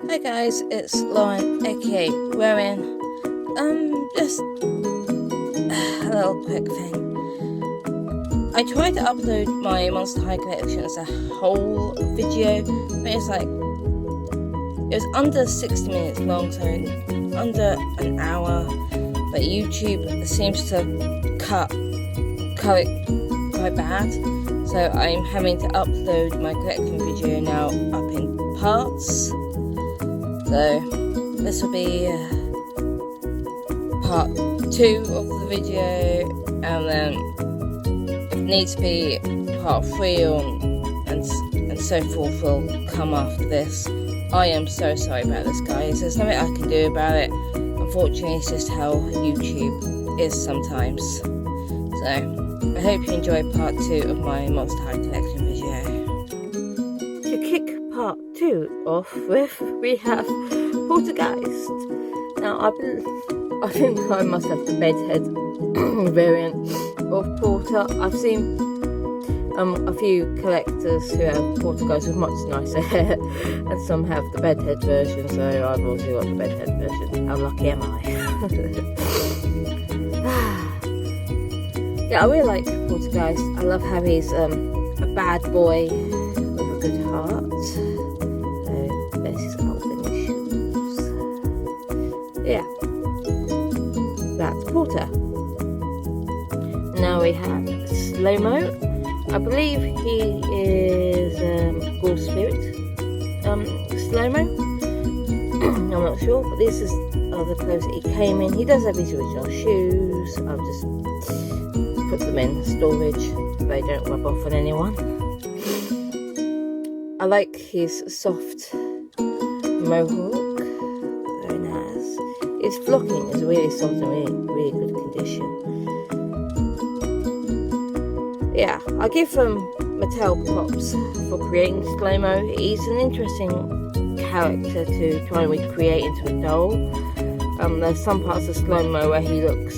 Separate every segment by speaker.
Speaker 1: Hi guys, it's Lauren, aka Rowan. Just a little quick thing. I tried to upload my Monster High collection as a whole video, but it was under 60 minutes long, so under an hour. But YouTube seems to cut it quite bad, so I'm having to upload my collection video now up in parts. So this will be part 2 of the video, and then if needs to be part 3 and so forth will come after this. I am so sorry about this, guys. There's nothing I can do about it. Unfortunately, it's just how YouTube is sometimes. So I hope you enjoyed part 2 of my Monster High collection video. To kick part 2 off with, we have Portergeist. Now I think I must have the bedhead variant of Porter. I've seen a few collectors who have Portergeist with much nicer hair, and some have the bedhead version, so I've also got the bedhead version. How lucky am I? Yeah, I really like Portergeist. I love how he's a bad boy with a good heart. So there's his outfit and shoes. Yeah, that's Porter. Now we have SloMo. I believe he is Ghoul Spirit. SloMo. I'm not sure, but this is the clothes that he came in. He does have his original shoes. I'll just put them in storage so they don't rub off on anyone. I like his soft mohawk. Very nice. His flocking is really soft and really good condition. Yeah, I give Mattel props for creating SloMo. He's an interesting character to try and recreate into a doll. There's some parts of SloMo where he looks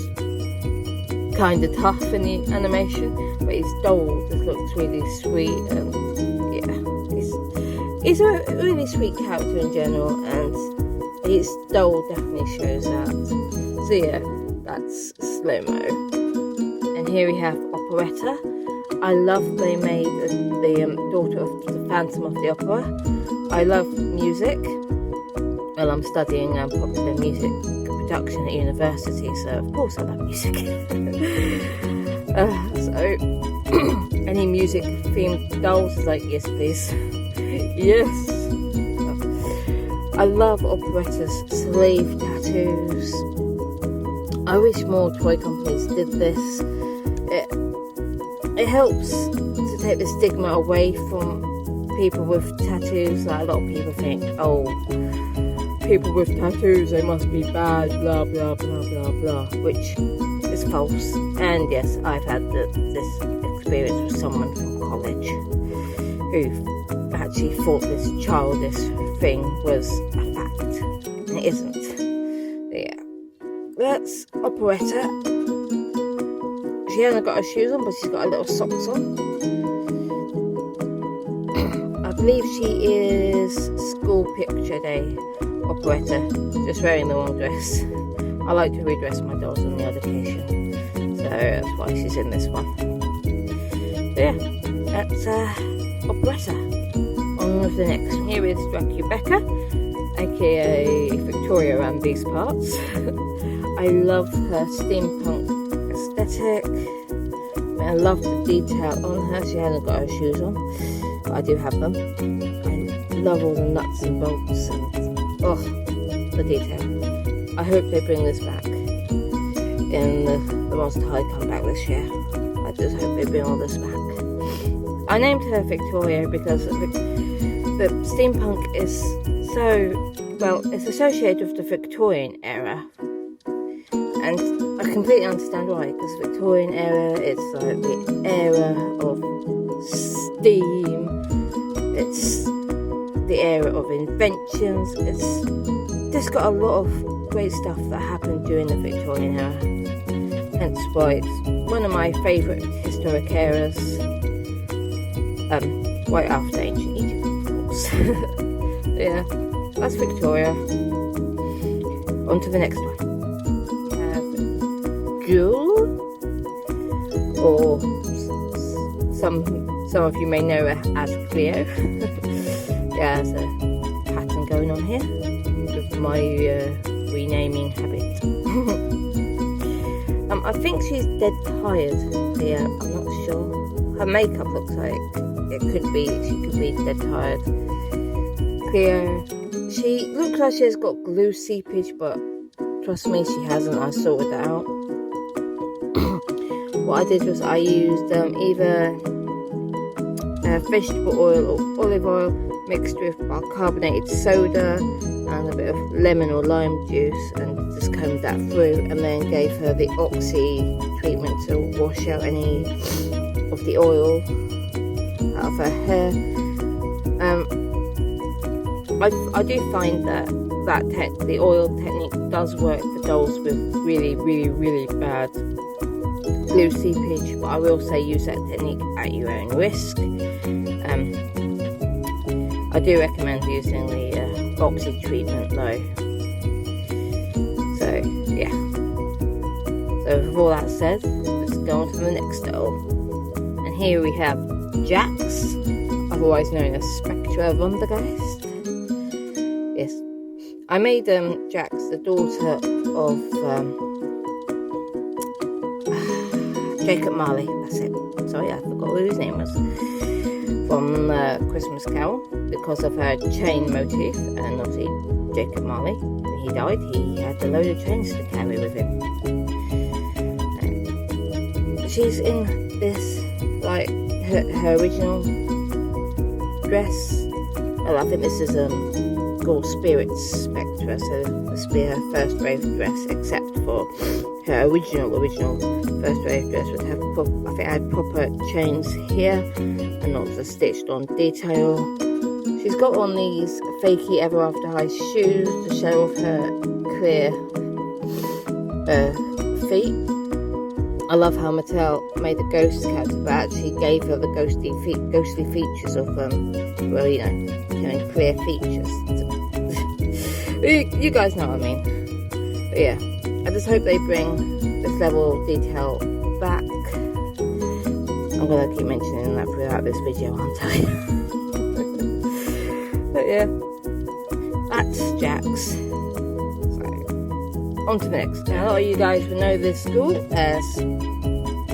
Speaker 1: kind of tough in the animation, but his doll just looks really sweet, and yeah, he's a really sweet character in general, and his doll definitely shows that. So yeah, that's SloMo. And here we have Operetta. I love they made the daughter of the Phantom of the Opera. I love music. Well, I'm studying popular music production at university, so of course I love music. So any music themed dolls is like, yes please. Yes. I love Operetta's sleeve tattoos. I wish more toy companies did this. It helps to take the stigma away from people with tattoos. Like, a lot of people think, oh, people with tattoos, they must be bad, blah blah blah blah blah, which is false. And yes, I've had this experience with someone from college who actually thought this childish thing was a fact, and it isn't. Yeah, that's Operetta. She hasn't got her shoes on, but she's got her little socks on. I believe she is school picture day Operetta, just wearing the wrong dress. I like to redress my dolls on the odd occasion, so that's why she's in this one. So yeah, that's Operetta. On with the next one. Here is Dracula, aka Victoria around these parts. I love her steampunk aesthetic. I love the detail on her. She hasn't got her shoes on, but I do have them. I love all the nuts and bolts and the detail. I hope they bring this back in the Monster High comeback this year. I just hope they bring all this back. I named her Victoria because the steampunk is it's associated with the Victorian era, and I completely understand why, because Victorian era, it's like the era of steam, it's the era of inventions, it's just got a lot of great stuff that happened during the Victorian era, hence why it's one of my favourite historic eras, right after ancient Egypt, of course. Yeah, that's Victoria. On to the next one. We have Jewel, or some of you may know her as Cleo. Yeah, there's a pattern going on here with my renaming habit. I think she's dead tired here. I'm not sure. Her makeup looks like she could be dead tired. Cleo, she looks like she's got glue seepage, but trust me, she hasn't. I sorted that out. What I did was I used either vegetable oil or olive oil mixed with bicarbonated soda and a bit of lemon or lime juice, and just combed that through, and then gave her the oxy treatment to wash out any of the oil out of her hair. I do find that the oil technique does work for dolls with really bad glue seepage, but I will say use that technique at your own risk. I do recommend using the oxy treatment though. So yeah. So with all that said, let's go on to the next doll. And here we have Jax, otherwise known as Spectra Wundergeist. Yes, I made Jax the daughter of Jacob Marley. That's it. Sorry, I forgot who his name was. From Christmas Carol, because of her chain motif, and obviously Jacob Marley, when he died, he had a load of chains to carry with him. She's in this, like, her original dress. Well, I think this is called Spirit Spectra, so this will be her first wave dress, except for her original first wave dress would have, I think I had proper chains here and not the stitched on detail. She's got on these fakey Ever After High shoes to show off her clear feet. I love how Mattel made the ghost character, but actually gave her the ghostly features of well, you know, having clear features. You guys know what I mean. But yeah, I just hope they bring this level of detail back. I'm gonna keep mentioning that throughout this video, aren't I? But yeah, that's Jax. So, on to the next. Now, a lot of you guys will know this school as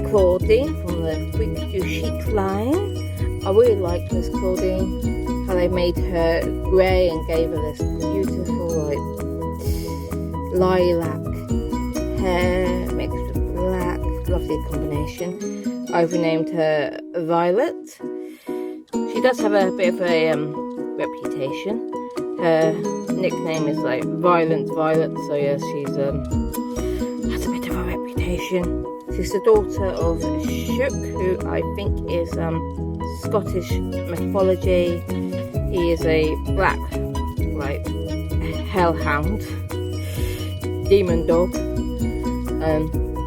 Speaker 1: Claudine from the Freak Chic line. I really liked this Claudine, how they made her grey and gave her this beautiful, like, lilac hair mixed with black. Lovely combination. I've renamed her Violet. She does have a bit of a reputation. Her nickname is like Violent Violet, so yeah, she's has a bit of a reputation. She's the daughter of Shook, who I think is Scottish mythology. He is a black, like, hellhound, demon dog.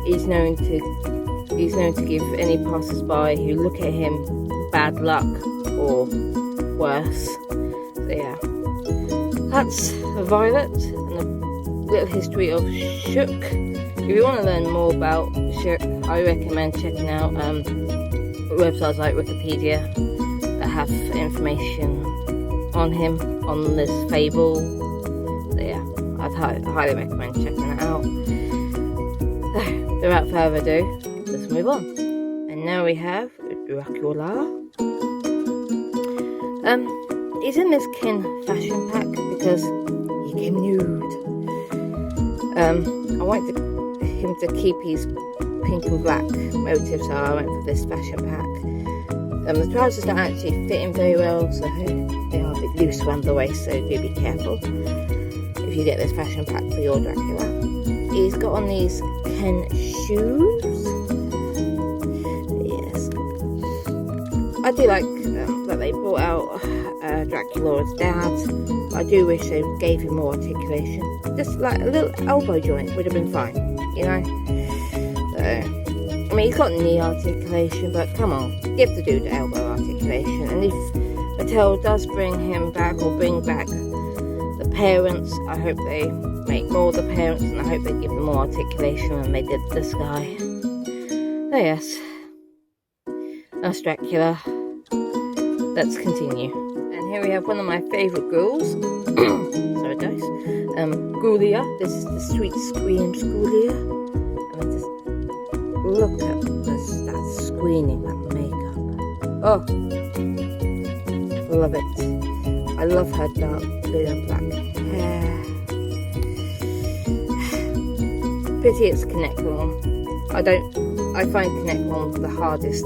Speaker 1: He's known to give any passers-by who look at him bad luck or worse. So yeah, that's Violet and a little history of Shook. If you want to learn more about Shook, I recommend checking out websites like Wikipedia that have information on him, on this fable. So yeah, I'd highly recommend checking it out. So, without further ado, let's move on. And now we have Dracula. He's in this Kin fashion pack because he came nude. I wanted him to keep his pink and black motif, so I went for this fashion pack. The trousers don't actually fit him very well, so they are a bit loose around the waist, so do be careful if you get this fashion pack for your Dracula. He's got on these Ken shoes. Yes, I do like that they brought out Dracula's dad. I do wish they gave him more articulation. Just like a little elbow joint would have been fine, you know. So, I mean, he's got knee articulation, but come on, give the dude elbow articulation. And if Mattel does bring him back, or bring back the parents. I hope they make more of the parents, and I hope they give them more articulation than they did this guy. So yes, that's Dracula. Let's continue. And here we have one of my favourite ghouls. Sorry guys. Ghoulia. This is the Sweet Screams Ghoulia. I mean, just look at this, that screening, that makeup. Oh, love it. I love her dark blue and black hair. Pity it's connect long. I find connect long the hardest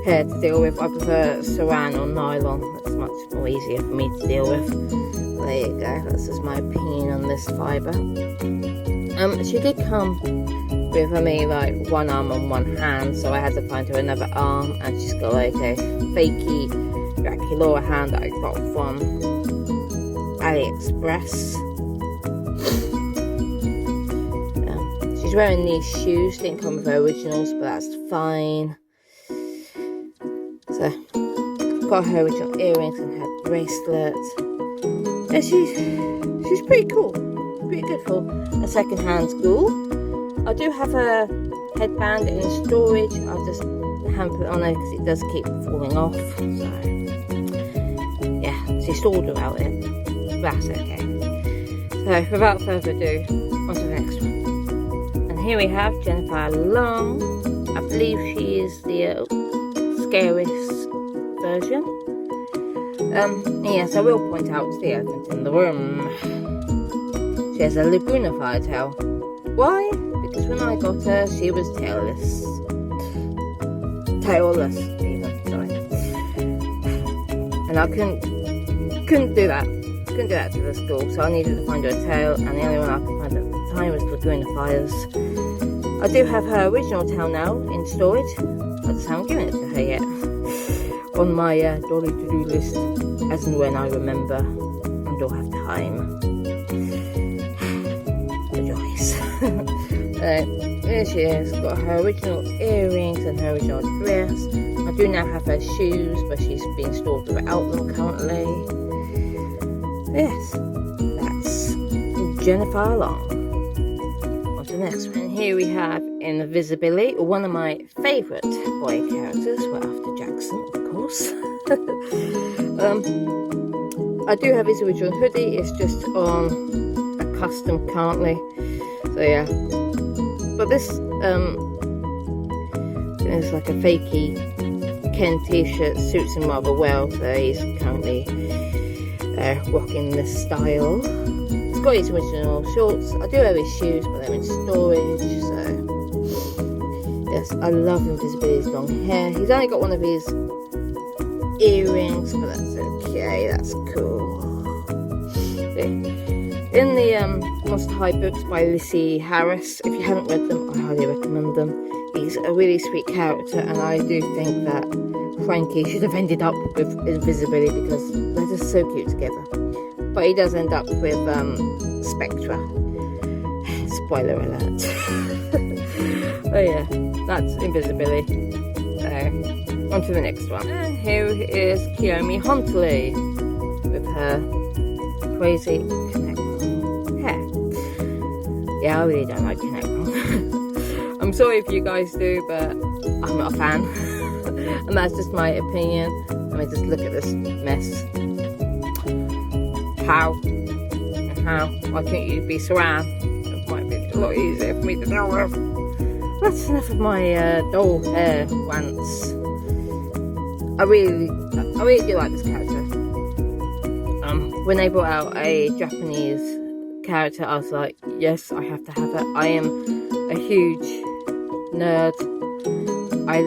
Speaker 1: hair to deal with. I prefer saran or nylon. It's much more easier for me to deal with. There you go. That's just my opinion on this fibre. She did come with me like one arm and one hand, so I had to find her another arm, and she's got like a fakey Dracula hand that I got from AliExpress. She's wearing these shoes, didn't come with her originals, but that's fine. So, got her original earrings and her bracelet. Yeah, she's pretty cool. Pretty good for a second-hand ghoul. I do have a headband in storage. I just haven't put it on there because it does keep falling off. So, yeah, she's stored without it. That's okay. So, without further ado, on to the next one. And here we have Jennifer Long. I believe she is the scariest version. Yes, I will point out the elephant in the room. She has a Laguna fire tail. Why? Because when I got her, she was tailless. Tailless, even, sorry. And I couldn't do that. Couldn't do that to the school, so I needed to find her a tail, and the only one I could find at the time was Laguna Fires. I do have her original tail now in storage. I just haven't given it to her yet. On my dolly to-do list, as and when I remember and don't have time. The joys. There she is, got her original earrings and her original dress. I do now have her shoes, but she's being stored without them currently. Yes, that's Jennifer Long. On to the next one. And here we have Invisibility, one of my favourite boy characters, well, after Jackson, of course. I do have his original hoodie, it's just on a custom currently. So yeah. But this is like a fakey Ken t-shirt, suits him rather well, so he's currently rocking this style. He's got his original shorts. I do have his shoes, but they're in storage, so yes, I love Invisibility's long hair. He's only got one of his earrings, but that's okay, that's cool. In the Monster High books by Lissy Harris, if you haven't read them, I highly recommend them. He's a really sweet character, and I do think that Frankie should have ended up with Invisibility because they're just so cute together. But he does end up with Spectra. Spoiler alert. Oh yeah, that's Invisibility. So, on to the next one. And here is Kiyomi Huntley with her crazy connect hair. Yeah, I really don't like connect. I'm sorry if you guys do, but I'm not a fan. And that's just my opinion. Let me just look at this mess. How? Why can't you be saran? It might be a lot easier for me to deal with. That's enough of my doll hair rants. I really do like this character. When they brought out a Japanese character, I was like, yes, I have to have it. I am a huge nerd. I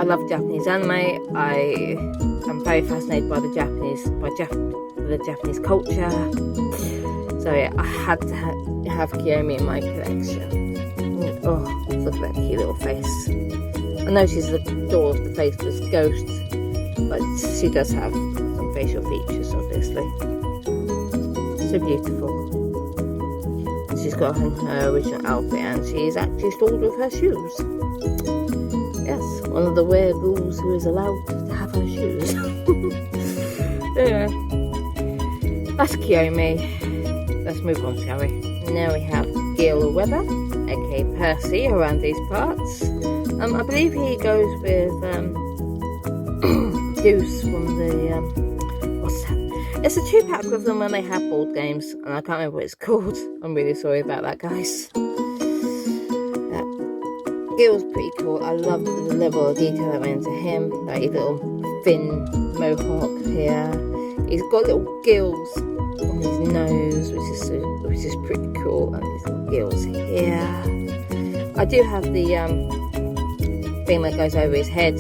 Speaker 1: love Japanese anime. I am very fascinated by the Japanese culture. So yeah, I had to have Kiyomi in my collection. Oh, look at that cute little face. I know she's the door of the faceless ghost, but she does have some facial features, obviously. So beautiful. She's got her original outfit, and she is actually stored with her shoes. Yes, one of the rare ghouls who is allowed to have her shoes. Anyway, That's Kiyomi. Let's move on, shall we? Now we have Gail Webber, aka Percy, around these parts. I believe he goes with Deuce from the what's that? It's a 2-pack with them when they have board games, and I can't remember what it's called. I'm really sorry about that, guys. Gil's pretty cool. I love the level of detail that went into him. Like his little thin mohawk here. He's got little gills on his nose, which is pretty cool, and these little gills here. I do have the thing that goes over his head.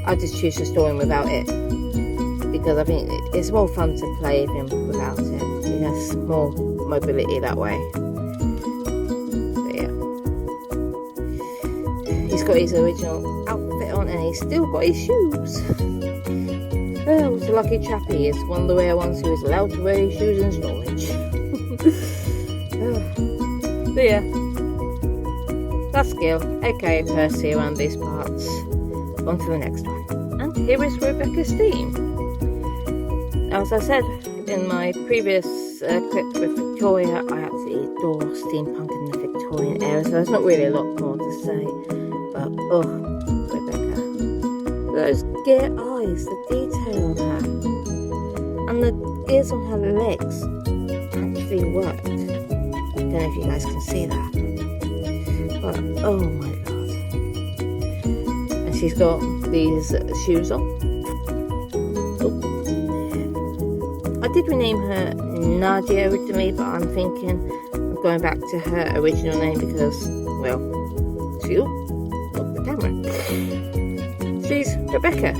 Speaker 1: I just choose to store him without it because I think it's more fun to play with him without it. He has more mobility that way. He's got his original outfit on and he's still got his shoes. Oh, what a lucky chap he is. One of the rare ones who is allowed to wear his shoes in storage. So yeah, that's Gail, aka Percy, around these parts. On to the next one. And here is Rebecca's theme. As I said in my previous clip with Victoria, I absolutely adore steampunk in the Victorian era, so there's not really a lot more to say. But, oh, Rebecca. Those gear eyes, the detail on her. And the gears on her legs actually worked. I don't know if you guys can see that. But, oh my god. And she's got these shoes on. Oh. I did rename her Nadia originally, but I'm thinking of going back to her original name because, well, camera. She's Rebecca,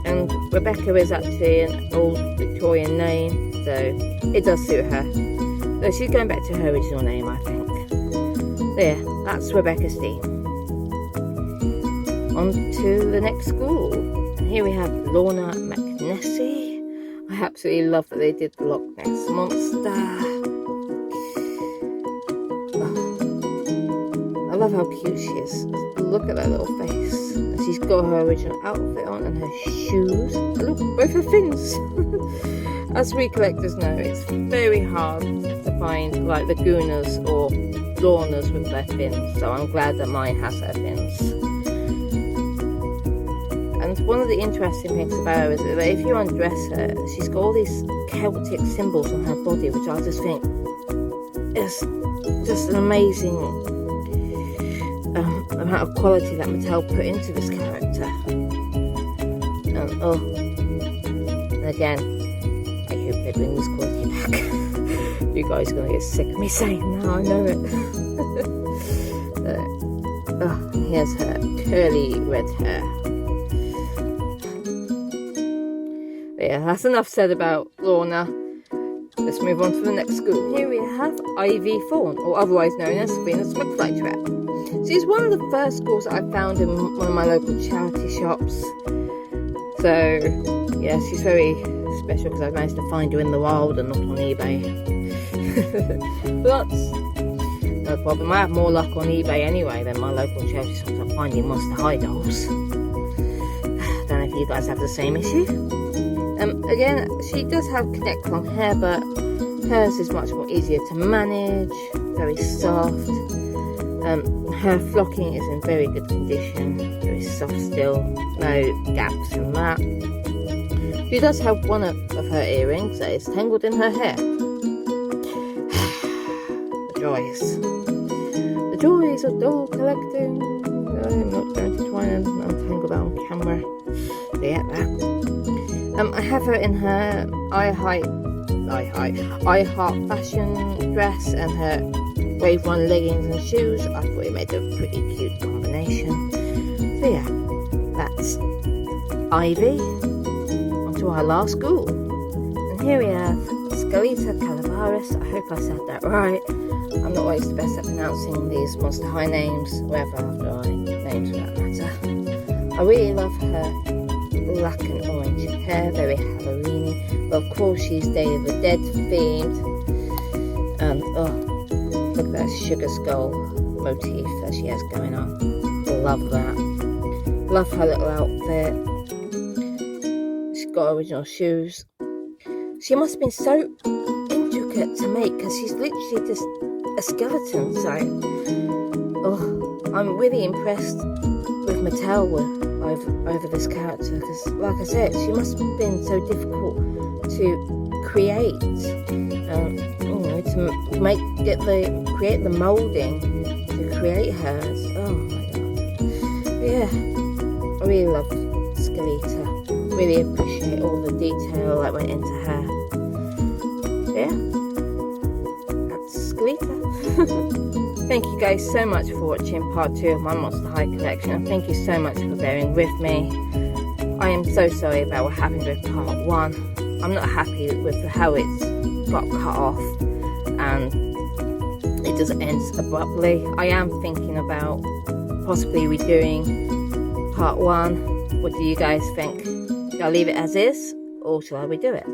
Speaker 1: and Rebecca is actually an old Victorian name, so it does suit her. So she's going back to her original name, I think. There, that's Rebecca's theme. On to the next school. And here we have Lorna McNessie. I absolutely love that they did the Loch Ness Monster. I love how cute she is. Look at that little face. And she's got her original outfit on and her shoes. Look, both her fins. As we collectors know, it's very hard to find like the Goonas or Lornas with their fins. So I'm glad that mine has her fins. And one of the interesting things about her is that if you undress her, she's got all these Celtic symbols on her body, which I just think is just an amazing amount of quality that Mattel put into this character. And oh, and again, I hope they bring this quality back. You guys are gonna get sick of me saying that, I know it. Oh, and here's her curly red hair. But yeah, that's enough said about Lorna. Let's move on to the next school. Here we have Ivy Thorne, or otherwise known as Venus McFlytrap. She's one of the first schools that I found in one of my local charity shops. So, yeah, she's very special because I managed to find her in the wild and not on eBay. But that's no problem. I have more luck on eBay anyway than my local charity shops at finding Monster High dolls. Don't know if you guys have the same issue. Again, she does have connect long hair, but hers is much more easier to manage, very soft. Her flocking is in very good condition, very soft still, no gaps in that. She does have one of her earrings that is tangled in her hair. The joys of doll collecting. I'm not going to try and untangle that on camera. Yeah, that. I have her in her I Heart fashion dress and her Wave One leggings and shoes. I thought it made a pretty cute combination. So yeah, that's Ivy. On to our last school. And here we have Skeleta Calavaris. I hope I said that right. I'm not always the best at pronouncing these Monster High names, wherever after I names for that matter. I really love her black and orange hair, very Halloween-y. But of course she's Day of the Dead themed. And oh, look at that sugar skull motif that she has going on. Love that. Love her little outfit. She's got original shoes. She must have been so intricate to make, because she's literally just a skeleton. So, I'm really impressed with Mattel over this character, because, like I said, she must have been so difficult to create, to create the molding to create her. Oh my god! But yeah, I really love Skeleta. Really appreciate all the detail that went into her. Yeah, that's Skeleta. Thank you guys so much for watching part 2 of my Monster High collection, and thank you so much for bearing with me. I am so sorry about what happened with part 1. I'm not happy with how it got cut off and it just ends abruptly. I am thinking about possibly redoing part 1. What do you guys think? Shall I leave it as is, or shall I redo it?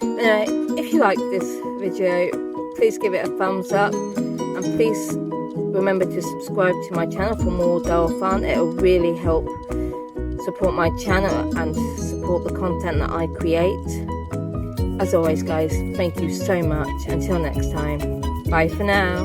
Speaker 1: Anyway, if you like this video, please give it a thumbs up, and please remember to subscribe to my channel for more doll fun. It will really help support my channel and support the content that I create. As always guys, thank you so much. Until next time, bye for now.